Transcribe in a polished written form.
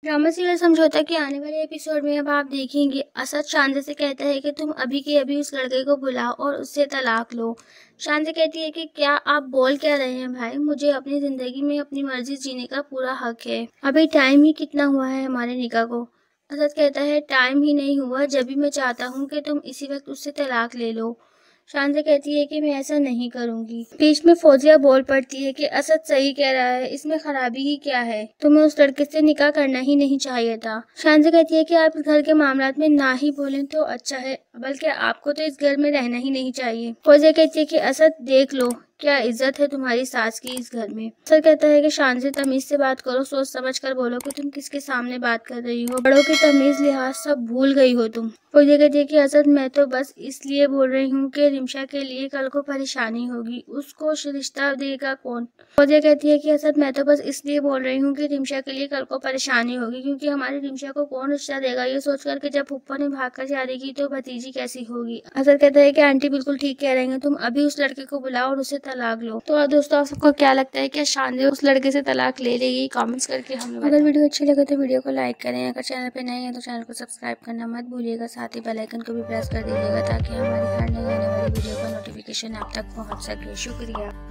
Drama serial समझौता के आने वाले एपिसोड में अब आप देखेंगे असद शांति से कहता है कि तुम अभी के अभी उस लड़के को बुलाओ और उससे तलाक लो। शांति कहती है कि क्या आप बोल क्या रहे हैं भाई, मुझे अपनी जिंदगी में अपनी मर्जी जीने का पूरा हक है। अभी टाइम ही कितना हुआ है हमारे निकाह को। असद कहता है टाइम ही नहीं हुआ जब भी मैं चाहता हूँ कि तुम इसी वक्त उससे तलाक ले लो। शांति कहती है कि मैं ऐसा नहीं करूंगी। बीच में फौजिया बोल पड़ती है कि असद सही कह रहा है, इसमें खराबी ही क्या है, तुम्हें उस लड़के से निकाह करना ही नहीं चाहिए था। शांति कहती है कि आप इस घर के मामलात में ना ही बोलें तो अच्छा है, बल्कि आपको तो इस घर में रहना ही नहीं चाहिए। फौजिया कहती है कि असद देख लो क्या इज्जत है तुम्हारी सास की इस घर में। असद कहता है कि शांति से तमीज से बात करो, सोच समझ कर बोलो कि तुम किसके सामने बात कर रही हो, बड़ों की तमीज लिहाज सब भूल गई हो तुम। फौजिया कहती है कि असद मैं तो बस इसलिए बोल रही हूँ कि रिमशा के लिए कल को परेशानी होगी, उसको रिश्ता देगा कौन। फौजिया कहती है कि असद मैं तो बस इसलिए बोल रही हूँ कि रिमशा के लिए कल को परेशानी होगी, क्योंकि हमारी रिमशा को कौन रिश्ता देगा ये सोचकर कि जब फूफा ने भागकर शादी की तो भतीजी कैसी होगी। असद कहता है कि आंटी बिल्कुल ठीक कह रही हैं, तुम अभी उस लड़के को बुलाओ और उसे तलाक लो। तो दोस्तों आप सबको क्या लगता है कि शांति उस लड़के से तलाक ले लेगी? कमेंट्स करके हमें बताएं। अगर वीडियो अच्छी लगे तो वीडियो को लाइक करें, अगर चैनल पे नए हैं तो चैनल को सब्सक्राइब करना मत भूलिएगा, साथ ही बेल आइकन को भी प्रेस कर दीजिएगा ताकि हमारी हर नई आने वाली वीडियो का नोटिफिकेशन आप तक पहुंच सके। शुक्रिया।